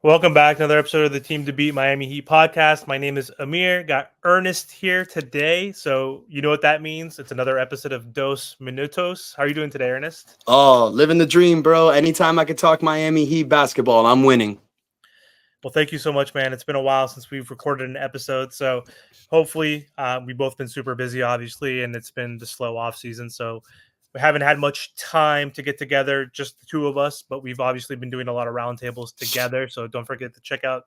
Welcome back to another episode of the Team to Beat Miami Heat podcast. My name is Amir. Got Ernest here today. So you know what that means. It's another episode of Dos Minutos. How are you doing today, Ernest? Oh, living the dream, bro. Anytime I could talk Miami Heat basketball, I'm winning. Well, thank you so much, man. It's been a while since we've recorded an episode. So hopefully we've both been super busy, obviously, and it's been the slow off season. So we haven't had much time to get together, just the two of us, but we've obviously been doing a lot of roundtables together. So don't forget to check out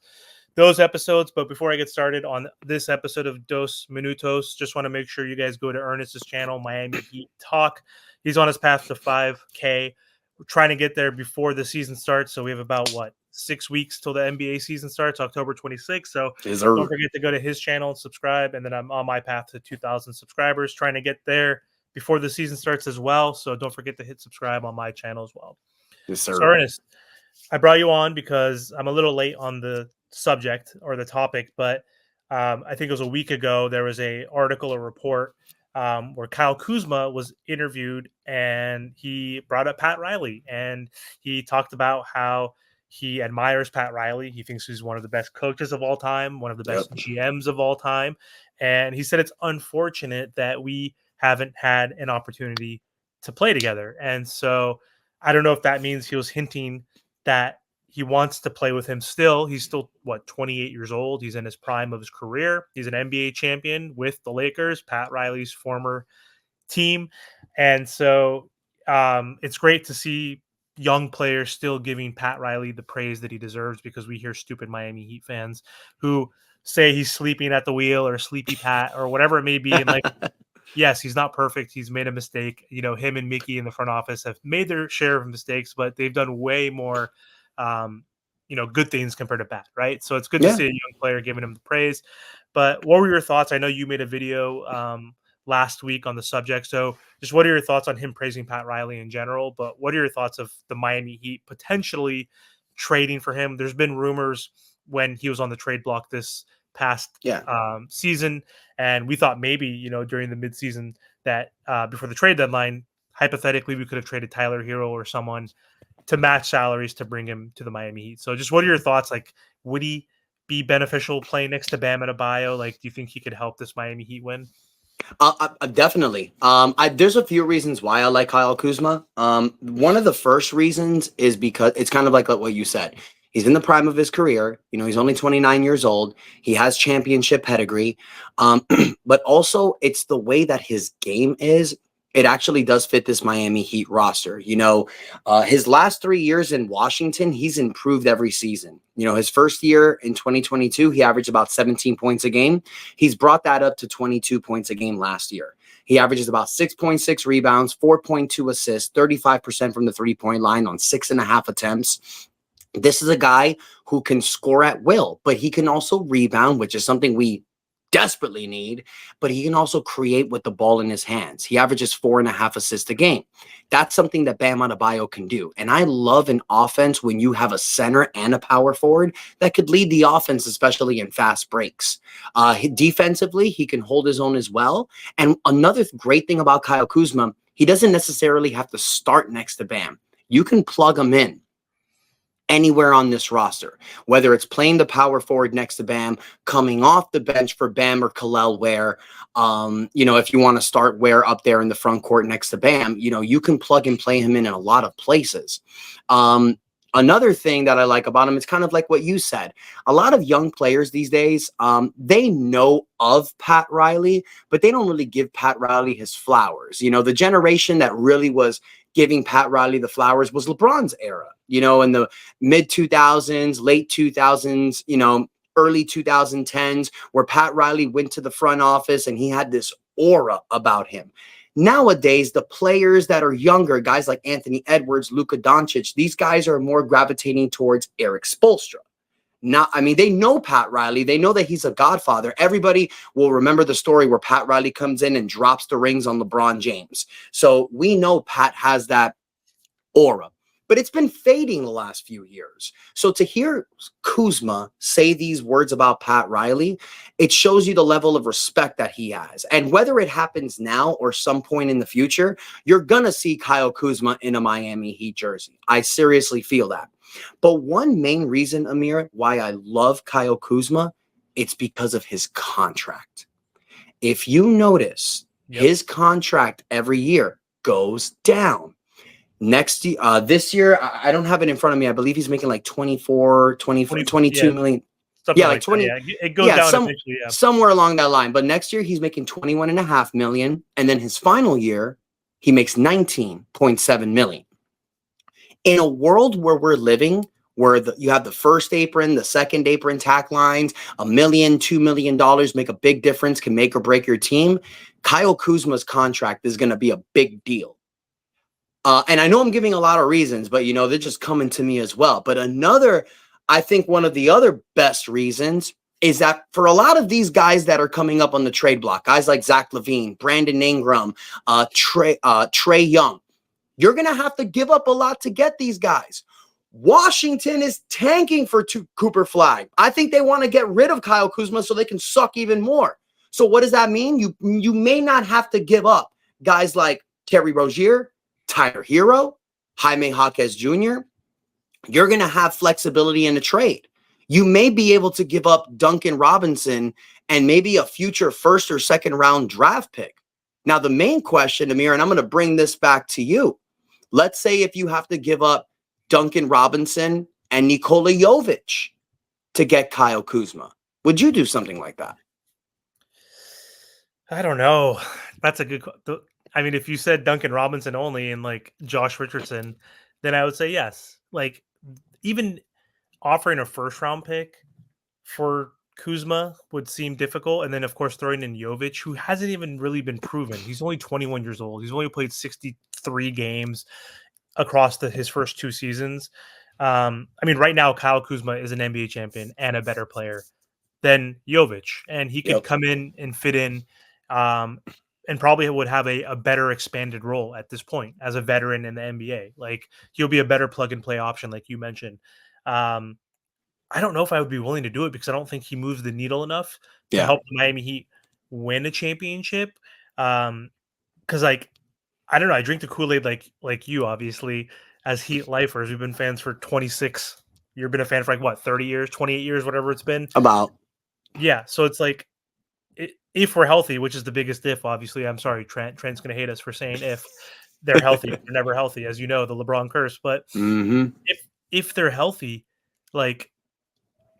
those episodes. But before I get started on this episode of Dos Minutos, just want to make sure you guys go to Ernest's channel, Miami Heat Talk. He's on his path to 5K. We're trying to get there before the season starts. So we have about 6 weeks till the NBA season starts, October 26th. So don't forget to go to his channel and subscribe. And then I'm on my path to 2,000 subscribers, trying to get there before the season starts as well. So don't forget to hit subscribe on my channel as well. Yes, sir. So Ernest, I brought you on because I'm a little late on the subject or the topic, but I think it was a week ago, there was a article or report where Kyle Kuzma was interviewed and he brought up Pat Riley, and he talked about how he admires Pat Riley. He thinks he's one of the best coaches of all time, one of the best GMs of all time. And he said it's unfortunate that we haven't had an opportunity to play together. And so I don't know if that means he was hinting that he wants to play with him still. He's still, 28 years old. He's in his prime of his career. He's an NBA champion with the Lakers, Pat Riley's former team. And so it's great to see young players still giving Pat Riley the praise that he deserves, because we hear stupid Miami Heat fans who say he's sleeping at the wheel or sleepy Pat or whatever it may be. And yes, he's not perfect. He's made a mistake. Him and Mickey in the front office have made their share of mistakes, but they've done way more good things compared to Pat, right? So it's good to see a young player giving him the praise. But what were your thoughts? I know you made a video last week on the subject. So just what are your thoughts on him praising Pat Riley in general? But what are your thoughts of the Miami Heat potentially trading for him? There's been rumors when he was on the trade block this past season, and we thought maybe, during the midseason that before the trade deadline, hypothetically, we could have traded Tyler Hero or someone to match salaries to bring him to the Miami Heat. So just what are your thoughts? Would he be beneficial playing next to Bam Adebayo? Do you think he could help this Miami Heat win? Definitely. There's a few reasons why I like Kyle Kuzma. One of the first reasons is because it's kind of like what you said. He's in the prime of his career. He's only 29 years old. He has championship pedigree. But also it's the way that his game is. It actually does fit this Miami Heat roster. His last 3 years in Washington, he's improved every season. His first year in 2022, he averaged about 17 points a game. He's brought that up to 22 points a game last year. He averages about 6.6 rebounds, 4.2 assists, 35% from the three-point line on 6.5 attempts. This is a guy who can score at will, but he can also rebound, which is something we desperately need, but he can also create with the ball in his hands. He averages 4.5 assists a game. That's something that Bam Adebayo can do. And I love an offense when you have a center and a power forward that could lead the offense, especially in fast breaks. Defensively, he can hold his own as well. And another great thing about Kyle Kuzma, he doesn't necessarily have to start next to Bam. You can plug him in anywhere on this roster, whether it's playing the power forward next to Bam, coming off the bench for Bam or Khalil Ware. If you want to start Ware up there in the front court next to Bam, you can plug and play him in a lot of places. Another thing that I like about him, it's kind of like what you said. A lot of young players these days, they know of Pat Riley, but they don't really give Pat Riley his flowers. The generation that really was giving Pat Riley the flowers was LeBron's era, in the mid 2000s, late 2000s, early 2010s, where Pat Riley went to the front office and he had this aura about him. Nowadays, the players that are younger, guys like Anthony Edwards, Luka Doncic, these guys are more gravitating towards Eric Spoelstra. They know Pat Riley. They know that he's a godfather. Everybody will remember the story where Pat Riley comes in and drops the rings on LeBron James. So we know Pat has that aura. but it's been fading the last few years. So to hear Kuzma say these words about Pat Riley, it shows you the level of respect that he has. And whether it happens now or some point in the future, you're going to see Kyle Kuzma in a Miami Heat jersey. I seriously feel that. But one main reason, Amir, why I love Kyle Kuzma, it's because of his contract. If you notice, his contract every year goes down. Next year, this year, I don't have it in front of me. I believe he's making like 24, 24, 22 million. Something Yeah, like like 20. that. Yeah, it goes down eventually. Yeah. Somewhere along that line. But next year, he's making 21.5 million. And then his final year, he makes 19.7 million. In a world where we're living, where you have the first apron, the second apron tack lines, $1 million, $2 million make a big difference, can make or break your team. Kyle Kuzma's contract is going to be a big deal. And I know I'm giving a lot of reasons, but, they're just coming to me as well. But I think one of the other best reasons is that for a lot of these guys that are coming up on the trade block, guys like Zach LaVine, Brandon Ingram, Trey Young, you're going to have to give up a lot to get these guys. Washington is tanking for Cooper Flag. I think they want to get rid of Kyle Kuzma so they can suck even more. So what does that mean? You may not have to give up guys like Terry Rozier, Tyler Hero, Jaime Jaquez Jr. You're going to have flexibility in the trade. You may be able to give up Duncan Robinson and maybe a future first or second round draft pick. Now, the main question, Amir, and I'm going to bring this back to you. Let's say if you have to give up Duncan Robinson and Nikola Jovic to get Kyle Kuzma, would you do something like that? I don't know. That's a good. I mean, if you said Duncan Robinson only and like Josh Richardson, then I would say yes. Like even offering a first round pick for Kuzma would seem difficult. And then, of course, throwing in Jovic, who hasn't even really been proven. He's only 21 years old. He's only played 63 games across his first 2 seasons. I mean, right now, Kyle Kuzma is an NBA champion and a better player than Jovic. And he could come in and fit in and probably would have a better expanded role at this point as a veteran in the NBA. Like, he'll be a better plug-and-play option, like you mentioned. I don't know if I would be willing to do it because I don't think he moves the needle enough to help the Miami Heat win a championship. Because, like, I don't know. I drink the Kool-Aid like you, obviously, as Heat lifers. We've been fans for 26. You've been a fan for, like, what, 30 years, 28 years, whatever it's been? About. Yeah, so it's like, if we're healthy, which is the biggest if, obviously. I'm sorry, Trent. Trent's going to hate us for saying if they're healthy. They're never healthy, as you know, the LeBron curse. But if they're healthy, like,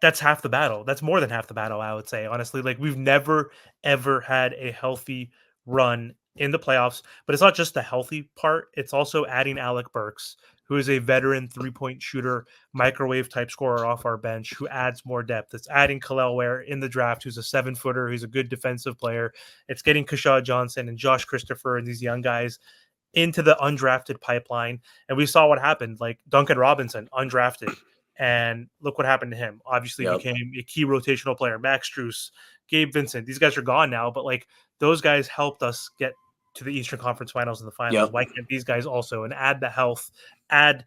that's half the battle. That's more than half the battle, I would say, honestly. Like, we've never, ever had a healthy run in the playoffs. But it's not just the healthy part. It's also adding Alec Burks, who is a veteran three-point shooter, microwave-type scorer off our bench, who adds more depth. It's adding Khalil Ware in the draft, who's a 7-footer, who's a good defensive player. It's getting Kashad Johnson and Josh Christopher and these young guys into the undrafted pipeline. And we saw what happened. Like, Duncan Robinson, undrafted. And look what happened to him. Obviously became a key rotational player. Max Strus, Gabe Vincent. These guys are gone now, but like, those guys helped us get to the Eastern Conference Finals and the Finals. Why can't these guys also, and add the health, add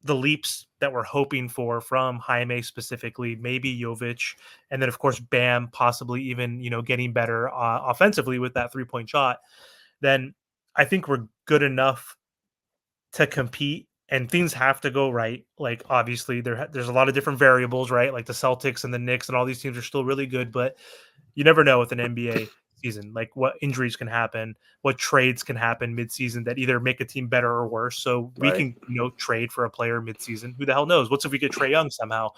the leaps that we're hoping for from Jaime specifically, maybe Jovic, and then of course Bam, possibly even getting better offensively with that 3-point shot. Then I think we're good enough to compete. And things have to go right. Like, obviously, there's a lot of different variables, right? Like the Celtics and the Knicks and all these teams are still really good, but you never know with an NBA season, like what injuries can happen, what trades can happen mid-season that either make a team better or worse. So we can, trade for a player mid-season. Who the hell knows? What's if we get Trae Young somehow?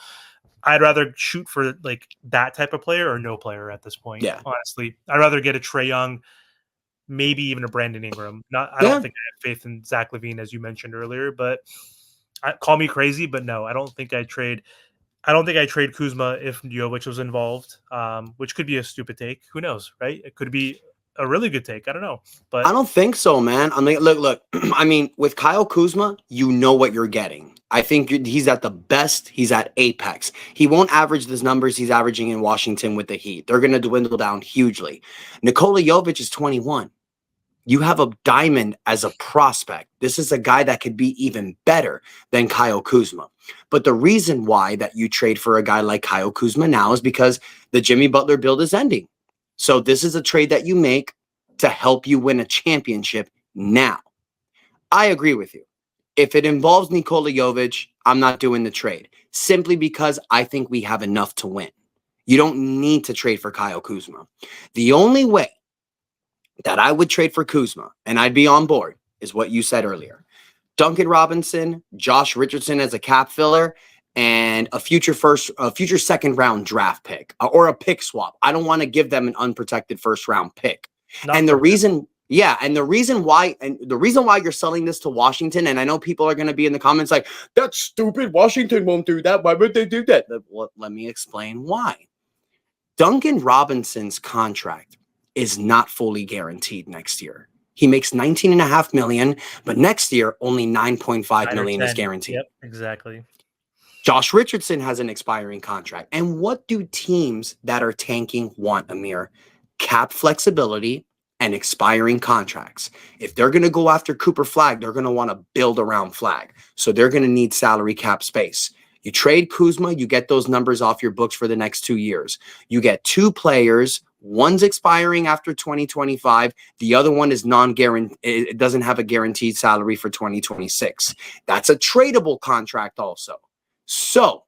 I'd rather shoot for like that type of player or no player at this point. Yeah. Honestly, I'd rather get a Trae Young, maybe even a Brandon Ingram. I don't think I have faith in Zach LaVine, as you mentioned earlier, but call me crazy, but no, I don't think I trade Kuzma if Jovic was involved, which could be a stupid take. Who knows, right? It could be a really good take. I don't know, but I don't think so, man. I mean, look. I mean, with Kyle Kuzma, you know what you're getting. I think he's at the best. He's at apex. He won't average those numbers he's averaging in Washington with the Heat. They're going to dwindle down hugely. Nikola Jovic is 21. You have a diamond as a prospect. This is a guy that could be even better than Kyle Kuzma. But the reason why that you trade for a guy like Kyle Kuzma now is because the Jimmy Butler build is ending. So this is a trade that you make to help you win a championship now. I agree with you. If it involves Nikola Jovic, I'm not doing the trade simply because I think we have enough to win. You don't need to trade for Kyle Kuzma. The only way that I would trade for Kuzma, and I'd be on board, is what you said earlier. Duncan Robinson, Josh Richardson as a cap filler, and a future second round draft pick or a pick swap. I don't want to give them an unprotected first round pick. Not And for the him. reason, and the reason why you're selling this to Washington, and I know people are going to be in the comments like, that's stupid. Washington won't do that. Why would they do that? Well, let me explain why. Duncan Robinson's contract is not fully guaranteed next year. He makes $19.5 million, but next year only $9.5 9 or million is 10. guaranteed. Yep, exactly. Josh Richardson has an expiring contract. And what do teams that are tanking want, Amir? Cap flexibility and expiring contracts. If they're going to go after Cooper Flag, they're going to want to build around Flag. So they're going to need salary cap space. You trade Kuzma, you get those numbers off your books for the next 2 years. You get two players. One's expiring after 2025. The other one is non-guaranteed. It doesn't have a guaranteed salary for 2026. That's a tradable contract also. So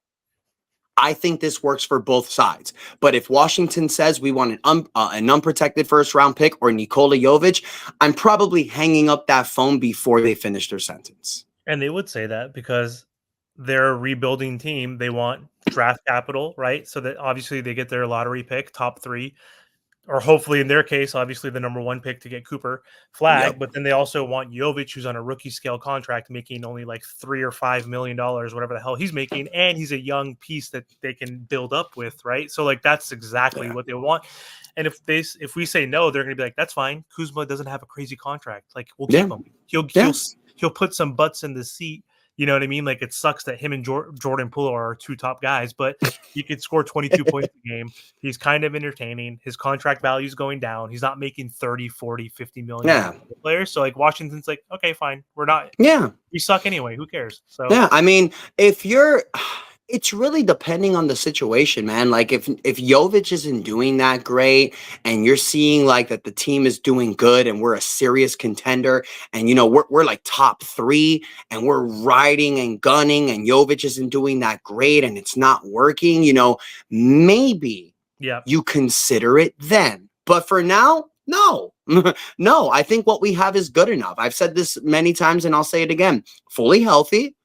I think this works for both sides. But if Washington says we want an unprotected first round pick or Nikola Jovic, I'm probably hanging up that phone before they finish their sentence. And they would say that because they're a rebuilding team. They want draft capital, right? So that obviously they get their lottery pick, top 3, or hopefully in their case, obviously the number 1 pick to get Cooper Flag. Yep. But then they also want Jovic, who's on a rookie scale contract, making only like $3 or $5 million, whatever the hell he's making, and he's a young piece that they can build up with, right? So like that's exactly what they want. And if we say no, they're going to be like, that's fine. Kuzma doesn't have a crazy contract. Like we'll keep him. He'll put some butts in the seat. You know what I mean? Like it sucks that him and Jordan Poole are our 2 top guys, but he could score 22 points a game. He's kind of entertaining. His contract value is going down. He's not making 30, 40, 50 million players. So like Washington's like, okay, fine. We're not. Yeah. We suck anyway. Who cares? So yeah, I mean, it's really depending on the situation, man. Like if Jovic isn't doing that great and you're seeing like that the team is doing good and we're a serious contender and we're like top 3 and we're riding and gunning and Jovic isn't doing that great and it's not working, maybe you consider it then. But for now, no. No, I think what we have is good enough. I've said this many times and I'll say it again. Fully healthy.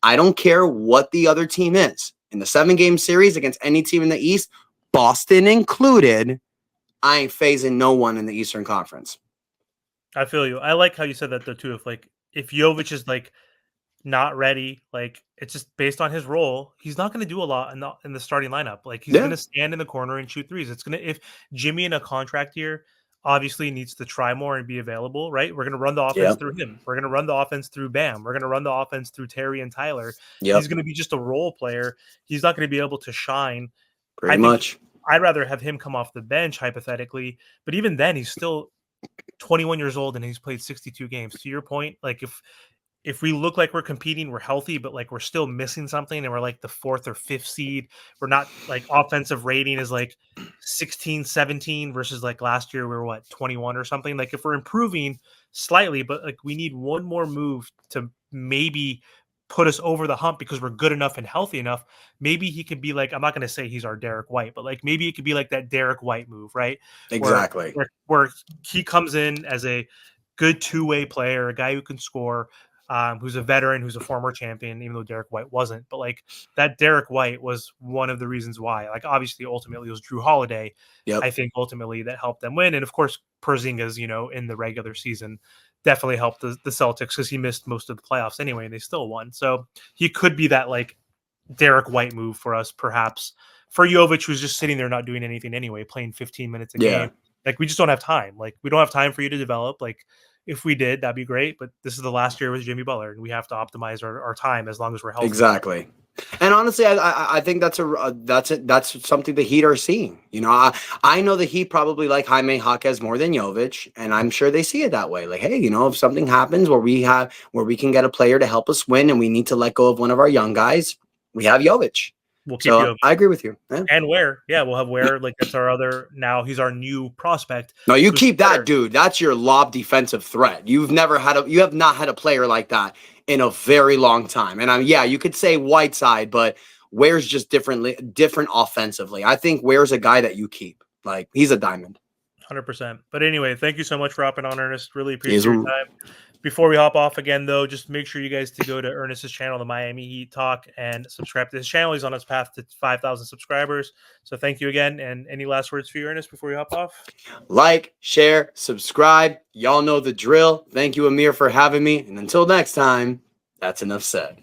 I don't care what the other team is. In the 7-game series against any team in the East, Boston included, I ain't phasing no one in the Eastern Conference. I feel you. I like how you said that though too. If Jovic is like not ready, like it's just based on his role, he's not going to do a lot in the starting lineup. Like he's going to stand in the corner and shoot threes. It's going to, if Jimmy in a contract year obviously needs to try more and be available, right? We're going to run the offense through him. We're going to run the offense through Bam. We're going to run the offense through Terry and Tyler. He's going to be just a role player. He's not going to be able to shine. Pretty much. I'd rather have him come off the bench hypothetically, but even then he's still 21 years old and he's played 62 games. To your point, like if we look like we're competing, we're healthy, but like we're still missing something and we're like the 4th or 5th seed, we're not like offensive rating is like 16, 17 versus like last year we were 21 or something. Like if we're improving slightly, but like we need one more move to maybe put us over the hump because we're good enough and healthy enough. Maybe he could be like, I'm not going to say he's our Derek White, but like maybe it could be like that Derek White move, right? Exactly. Where he comes in as a good 2-way player, a guy who can score, who's a veteran, who's a former champion, even though Derek White wasn't. But like that Derek White was one of the reasons why. Like obviously, ultimately, it was Drew Holiday. I think ultimately that helped them win, and of course, Porzingis, in the regular season, definitely helped the Celtics because he missed most of the playoffs anyway, and they still won. So he could be that like Derek White move for us, perhaps. For Jovic, who's just sitting there not doing anything anyway, playing 15 minutes a game. Like we just don't have time. Like we don't have time for you to develop. Like if we did, that'd be great. But this is the last year with Jimmy Butler, and we have to optimize our time as long as we're healthy. Exactly. And honestly, I think that's something the Heat are seeing. I know the Heat probably like Jaime Jaquez more than Jovic, and I'm sure they see it that way. Like, hey, if something happens where we can get a player to help us win, and we need to let go of one of our young guys, we have Jovic. We'll keep So you. I agree with you. Yeah. And Ware, yeah, we'll have Ware. Like that's our other. Now he's our new prospect. No, you keep that dude. That's your lob defensive threat. You have not had a player like that in a very long time. And you could say Whiteside, but Ware's just different offensively. I think Ware's a guy that you keep. Like, he's a diamond. 100%. But anyway, thank you so much for hopping on, Ernest. Really appreciate your time. Before we hop off again, though, just make sure you guys to go to Ernest's channel, the Miami Heat Talk, and subscribe to his channel. He's on his path to 5,000 subscribers. So thank you again. And any last words for you, Ernest, before we hop off? Like, share, subscribe. Y'all know the drill. Thank you, Amir, for having me. And until next time, that's enough said.